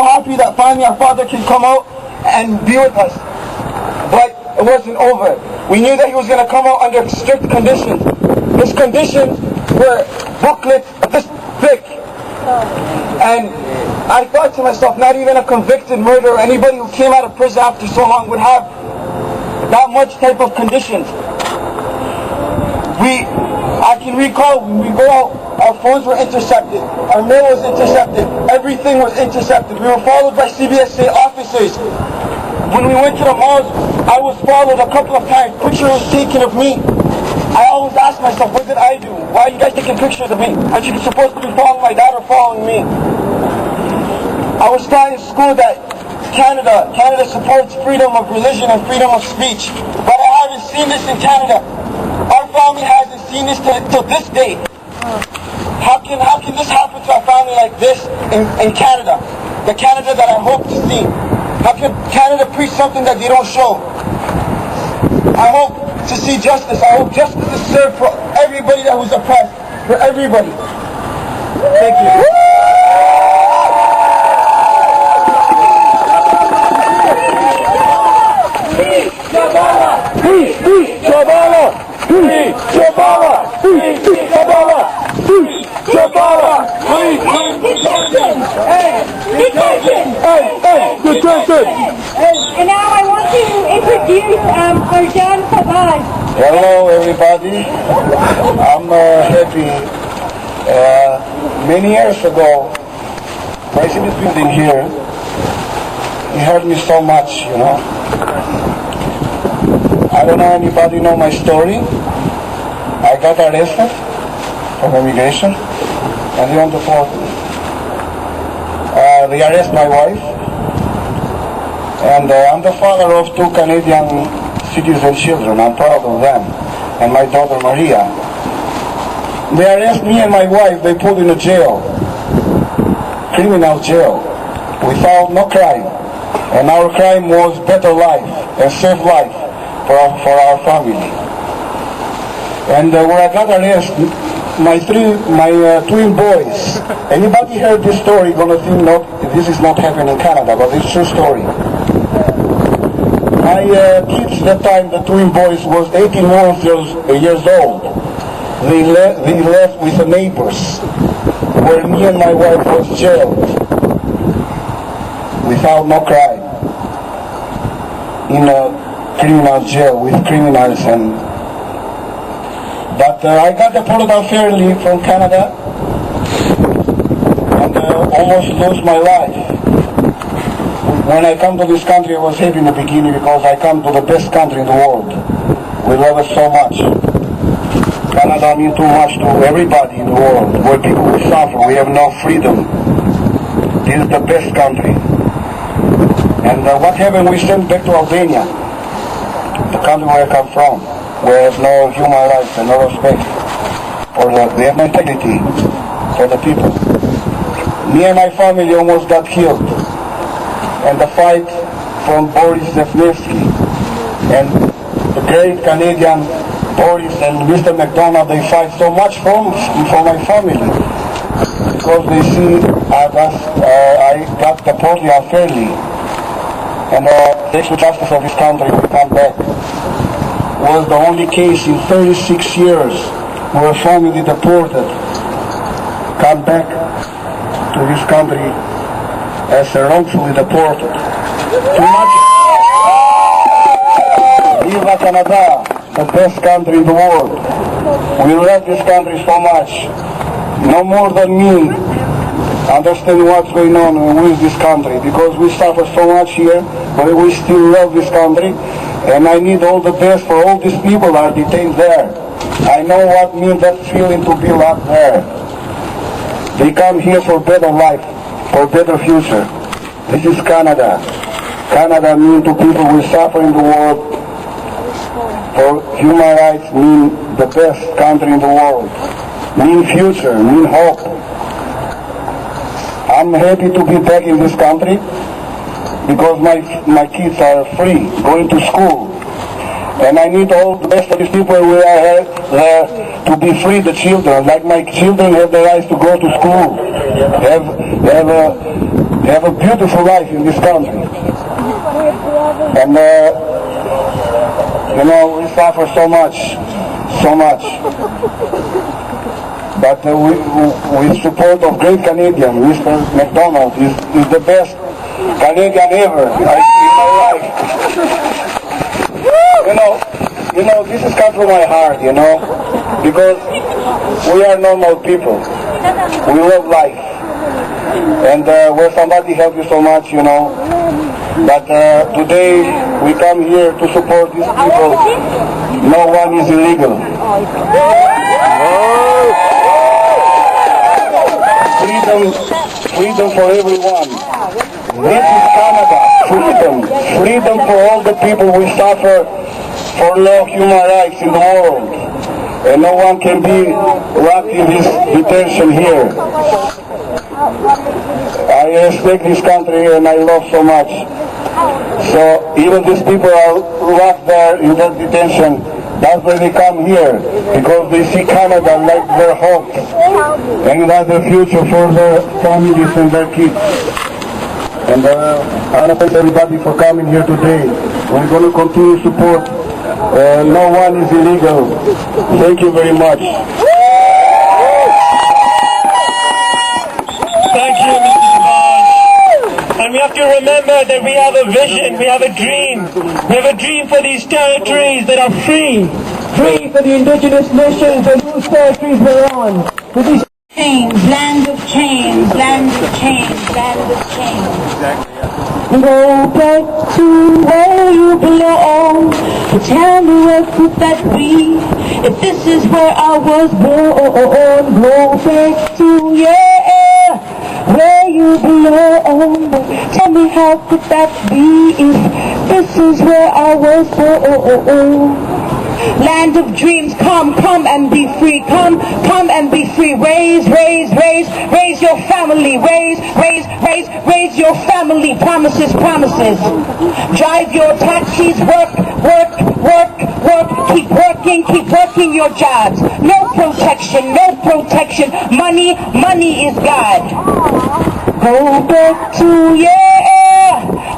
happy that finally our father can come out and be with us. But it wasn't over. We knew that he was going to come out under strict conditions. His conditions were booklets this thick. And I thought to myself, not even a convicted murderer, anybody who came out of prison after so long would have that much type of conditions. I can recall when we go out, our phones were intercepted, our mail was intercepted, everything was intercepted. We were followed by CBSA officers. When we went to the malls, I was followed a couple of times. Picture was taken of me. I always ask myself, what did I do? Why are you guys taking pictures of me? Aren't you supposed to be following my dad or following me? I was taught in school that Canada supports freedom of religion and freedom of speech. But I haven't seen this in Canada. Our family hasn't seen this till this day. How can this happen to a family like this in Canada? The Canada that I hope to see. How can Canada preach something that they don't show? I hope to see justice. I hope justice is served for everybody that was oppressed. For everybody. Thank you. And now I want to introduce Sergeant Sabag. Hello everybody, I'm happy. Many years ago, President building here, he hurt me so much, you know. I don't know anybody know my story. I got arrested from immigration and they deported me. They arrest my wife, and I'm the father of 2 Canadian citizen children. I'm proud of them, and my daughter Maria. They arrest me and my wife. They put in a jail, criminal jail, without no crime. And our crime was better life and safe life for our family. And when I got arrested, my twin boys. Anybody heard this story gonna think this is not happening in Canada, but it's a true story. My kids that time, the twin boys, was 18 years old. They left with the neighbors, where me and my wife was jailed without no crime, in a criminal jail with criminals. But I got deported unfairly from Canada and almost lost my life. When I come to this country, I was happy in the beginning because I come to the best country in the world. We love it so much. Canada means too much to everybody in the world, where people will suffer. We have no freedom. This is the best country. And what happened, we sent back to Albania, the country where I come from, where there's no human rights and no respect for they have no integrity for the people. Me and my family almost got killed. And the fight from Boris Zefnevsky and the great Canadian Boris and Mr. McDonald, they fight so much for my family because they see I got deported unfairly, and the justice of this country will come back. Was the only case in 36 years where a family deported come back to this country as wrongfully deported. Too much. Viva Canada, the best country in the world. We love this country so much. No more than me understand what's going on with this country, because we suffer so much here, but we still love this country. And I need all the best for all these people that are detained there. I know what means that feeling to be locked there. They come here for better life, for better future. This is Canada. Canada means to people who suffer in the world. For human rights mean the best country in the world. Mean future, mean hope. I'm happy to be back in this country because my kids are free, going to school. And I need all the best of these people who are here to be free, the children. Like my children have the right to go to school, have have a beautiful life in this country. And, you know, we suffer so much. But with support of great Canadian, Mr. McDonald is the best Canadian ever in my life. You know, this has come from my heart, you know, because we are normal people. We love life. And where somebody helps you so much, you know, but today we come here to support these people. No one is illegal. Freedom for everyone. This is Canada. Freedom for all the people who suffer for no human rights in the world. And no one can be locked in this detention here. I respect this country and I love so much. So even these people are locked there in that detention. That's why they come here, because they see Canada like their home and that's the future for their families and their kids. And I want to thank everybody for coming here today. We're going to continue to support. No one is illegal. Thank you very much. Thank you, Mr. Savage. And we have to remember that we have a vision, we have a dream. We have a dream for these territories that are free. Free for the indigenous nations and whose territories we're on. For these Chains, land of chains, land of chains, land of chains. Go back to where you belong. Tell me where could that be? If this is where I was born, go back to where you belong. Tell me how could that be? If this is where I was born. Land of dreams, come and be free. Come and be free. Raise your family. Raise your family. Promises. Drive your taxis. Work. Keep working your jobs. No protection. Money is God. Go back to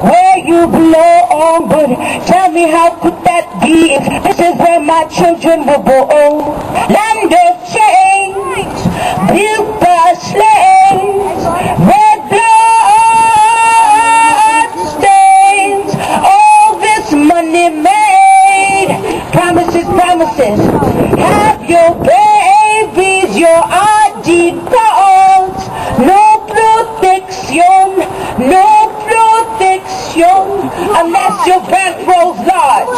where you belong, but tell me how could that be if this is where my children were born? Land of chains, built by slaves, red blood stains, all this money made, promises, have your babies, your ID cards, no protection, unless your bankroll's large.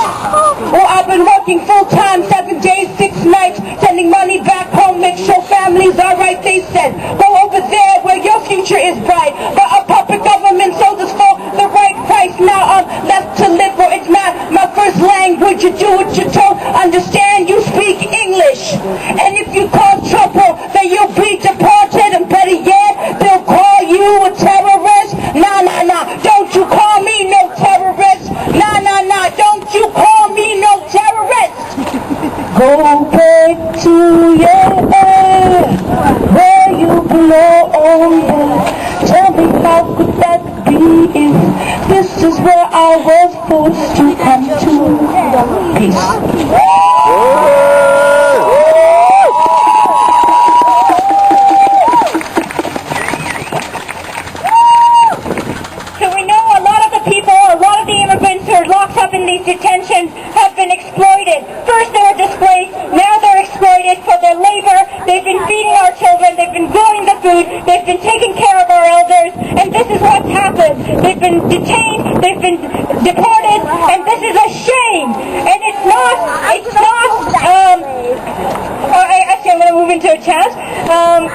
Well, I've been working full-time, 7 days, 6 nights, sending money back home, make sure families are right, they said. Go over there where your future is bright. But a puppet government sold us for the right price. Now I'm left to live for it's not my first language. You do what you're told, understand you speak English. And if you cause trouble, then you'll be deported. And better yet, they'll call you a terrorist. Nah, don't you call me no terrorist. Nah, don't you call me no terrorist. Go back to where you belong. Tell me how could that be if this is where I was supposed to come to? Peace. In these detentions have been exploited. First they were displaced, now they're exploited for their labor. They've been feeding our children, they've been growing the food, they've been taking care of our elders, and this is what's happened. They've been detained, they've been deported, and this is a shame. And it's not, actually I'm going to move into a chat.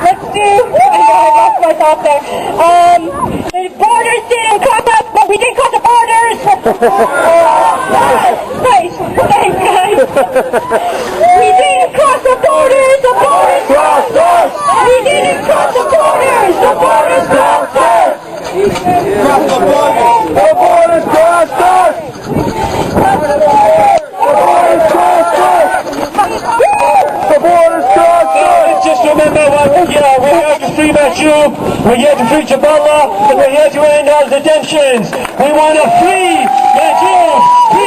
Let's do, I lost my thought there. The borders didn't cut up, but we didn't cut the borders. Right, thanks guys. We didn't cross the borders crossed us. We didn't cross the borders crossed us. The borders crossed us. It's just a remember why we're here. We're here to free Machu, we're here to free Jabala, and we're here to end all detentions. We want to free Machu!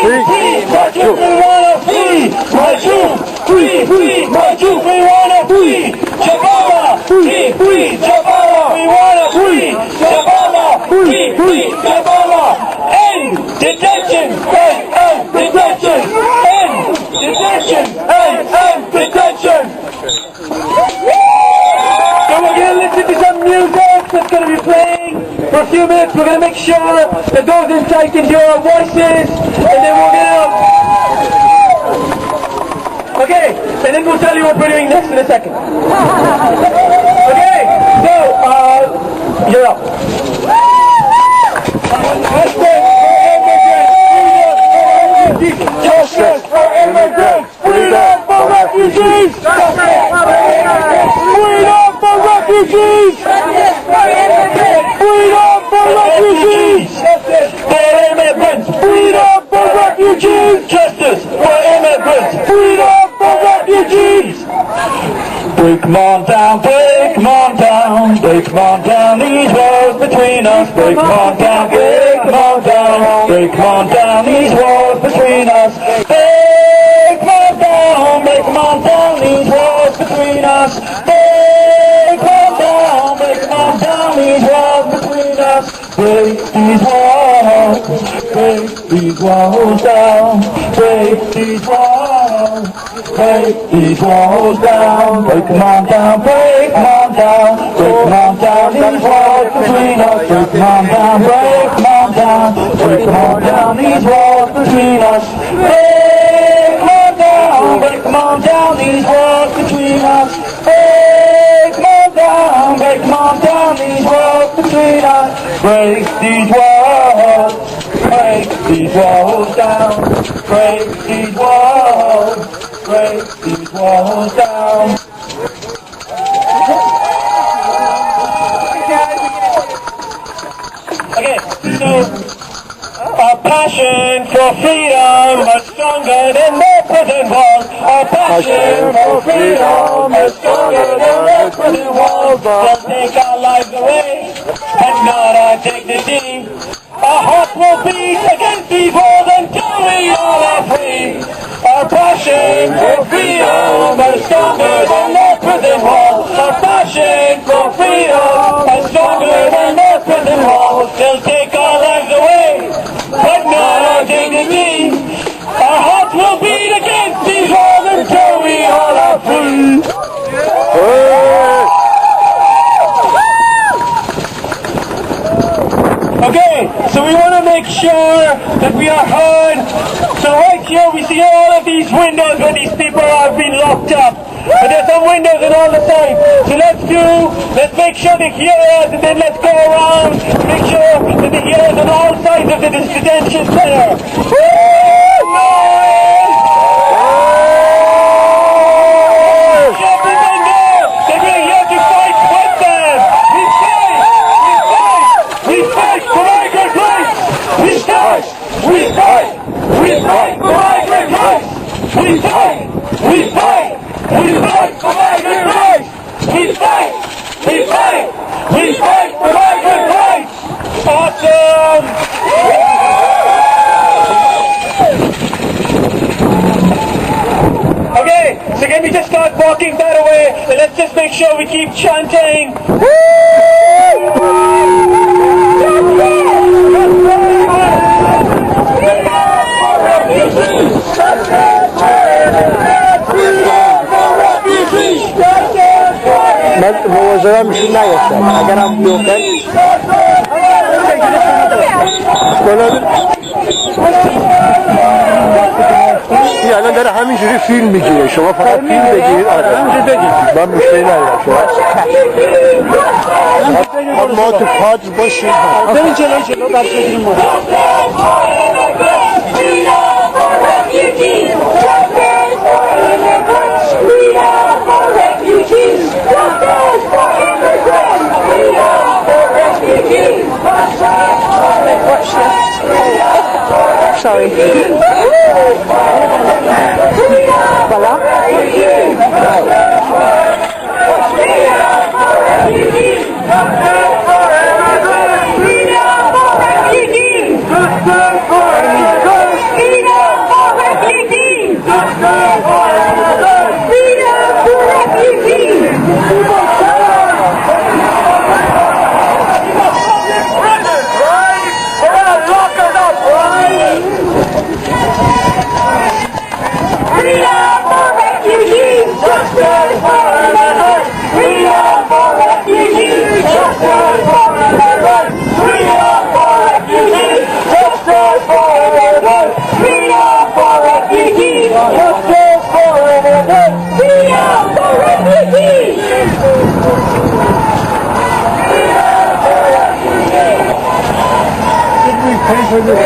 Free Machu! We want to free Machu! Free Machu! We want to free Jabala! Free Jabala! We want to free Jabala! Free Jabala! End detention! End detention! End detention! End detention! So we're going to listen to some music that's going to be playing for a few minutes. We're going to make sure that those inside can hear our voices, and then we're going to... Okay, and then we'll tell you what we're doing next in a second. Okay, so, you're up. Justice for immigrants! Freedom for refugees! Freedom for refugees! Freedom for refugees! Justice for immigrants! Freedom for refugees! Justice for immigrants! Freedom for refugees! Break them on down, break them on down, break them on down, these walls between us. Break them on down, break them on down, break them on down, these walls between us. Break them on down, break them on down, these walls between us. Break them on down, these walls between us. Break these walls, break these walls down, break these walls. Break these walls down, break them on down, break them on down, break them on down, these walls between us. Break them on down, break them on down, break them on down, these walls between us. Break them on down, break them on down, these walls between us. Break them on down, break them on down, these walls between us. Break these walls, break these walls down, break these walls. Break these walls down. Okay, so our passion for freedom is stronger than the prison walls. Our passion for freedom is stronger than the prison walls. They'll take our lives away and not our dignity. Our hearts will beat against these walls until we all are free. Our passion for freedom is stronger than the prison walls. Our passion for freedom is stronger than the prison walls. They'll take our lives away, but not our dignity. Our hearts will beat against these walls until we all are free. Okay, so we want to make sure that we are heard. So right here we see all of these windows where these people have been locked up. But there's some windows on all the sides. So let's make sure they hear us, and then let's go around, make sure that they hear us on all sides of the detention center. Awesome! Okay, so can we just start walking that away, and let's just make sure we keep chanting. هو زمان مش نايس اگر هم بیوکن یعنی داره همینجوری فیلم میگیره شما فقط فیلم بگیرید همینجوری بگید من مشکلی ندارم شما ما تو کادر باشید بریم جلو برش بگیریم Sorry. Voilà. refugees! Justice for immigrants! Freedom for refugees! Justice for immigrants! Freedom for refugees! Justice for immigrants! Freedom for refugees! Freedom for refugees! Justice for immigrants! Freedom for refugees! Justice for immigrants! Freedom for refugees! Justice for immigrants! Freedom for refugees! Justice for immigrants! Freedom for refugees! Did we pay for this?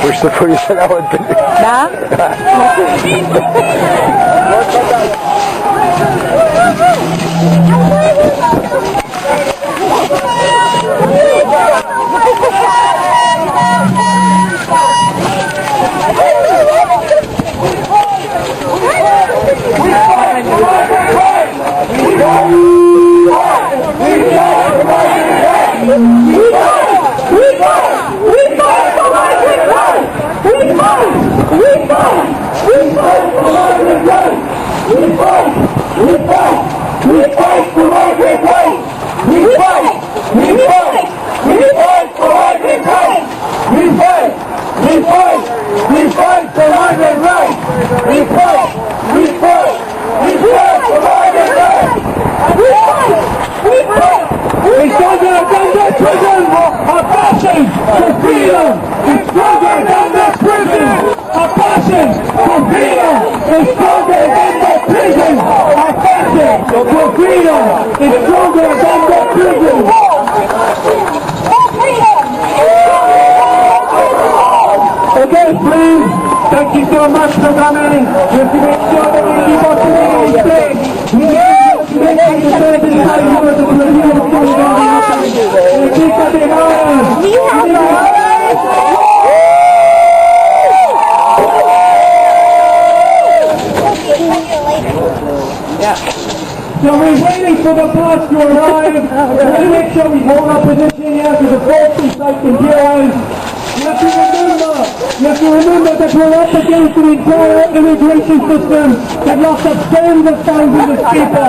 Gusto po yung salawad ko. Na? Okay, please, thank you so much for coming. Just to make sure that we keep our community safe. We need to make sure that this time you are the political we keep up in So we're waiting for the bus to arrive. We're going to make sure we hold our position here so the folks inside can hear us. You have to remember that we're up against an entire immigration system that locks up tens of thousands of people.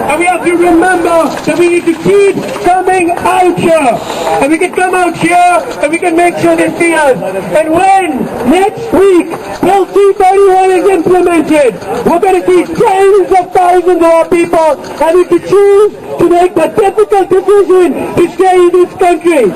And we have to remember that we need to keep coming out here. And we can come out here and we can make sure they see us. And when next week Bill C-31 is implemented, we're going to see tens of thousands of our people having to choose to make the difficult decision to stay in this country.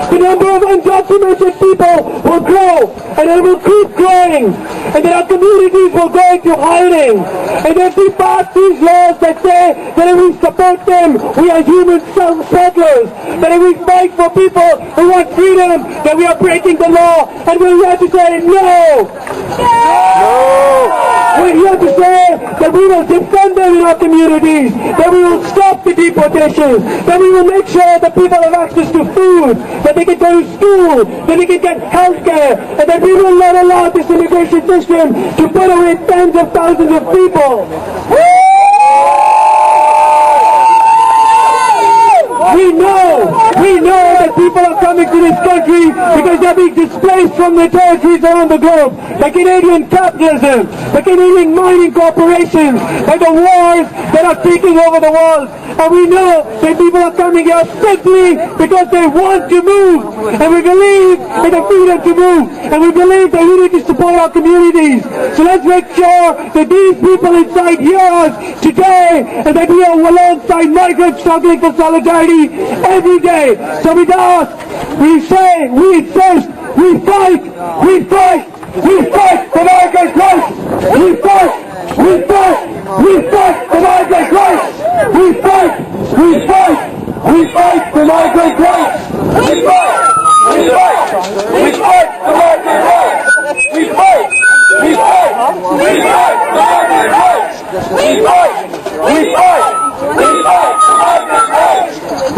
The number of undocumented people will grow, and it will keep growing, and then our communities will go into hiding. And then we pass these laws that say that if we support them, we are human settlers, that if we fight for people who want freedom, that we are breaking the law, and we're here to say no! We're here to say that we will defend them in our communities, that we will stop the deportation, that we will make sure that people have access to food, that they can go to school, that they can get health care, and that we will not allow this immigration system to put away tens of thousands of people. We know that people are coming to this country because they're being displaced from their territories around the globe. The Canadian capitalism, the Canadian mining corporations, and the wars that are taking over the world. And we know that people are coming here simply because they want to move. And we believe in the freedom to move. And we believe that we need to support our communities. So let's make sure that these people inside hear us today and that we are alongside migrants struggling for solidarity every day. So we ask, we say, we insist, we fight for migrant rights. We fight for migrant rights. We fight for migrant rights. We fight for migrant rights. We fight! We fight! We fight!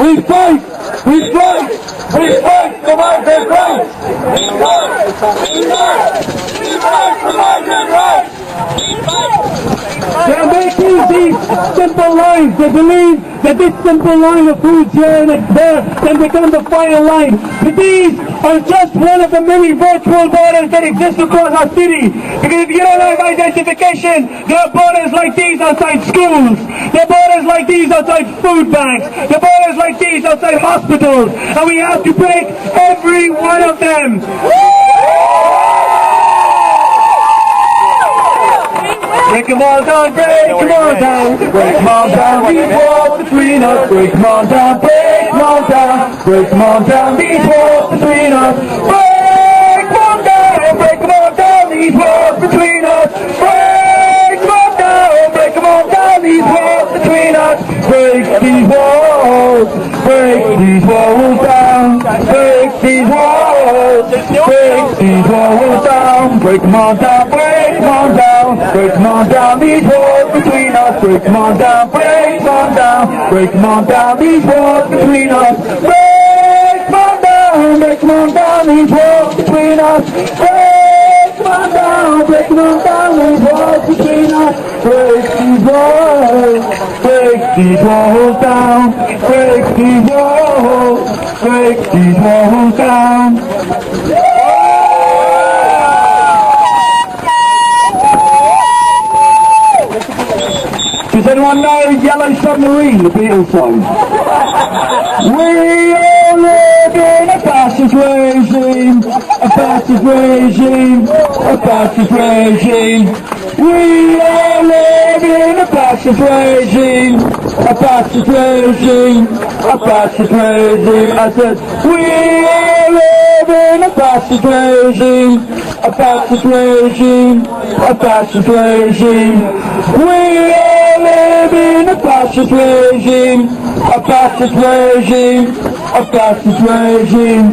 We fight! We fight! We fight for migrant rights! We fight! We fight! We fight for migrant rights! They're making these simple lines. They believe that this simple line of food here and it's there can become the final line. But these are just one of the many virtual borders that exist across our city. Because if you don't have identification, there are borders like these outside schools. There are borders like these outside food banks. There are borders like these outside hospitals. And we have to break every one of them. Break them all down, break them all down, break them all down, these walls between us, break them all down, break them all down, break them all down, these walls between us, break them all down, break them all down, these walls between us, break them all down, break them all down, these walls between us, break these walls down, break these walls down, break them all down, break them all down, break them all down, these walls between us, break them all down, break them all down, break them all down, these walls between us, break them all down, break them all down, these walls between us, break them all down, break them all down, these walls between us, break these walls down, break these walls down. Does anyone know Yellow Submarine, the Beatles song? We all live in a fascist regime, a fascist regime, a fascist regime. We all live in a fascist regime, a fascist regime, a fascist regime. I said, we all live in a fascist regime, a fascist regime, a fascist regime. We all live in a fascist regime, a fascist regime, a fascist regime.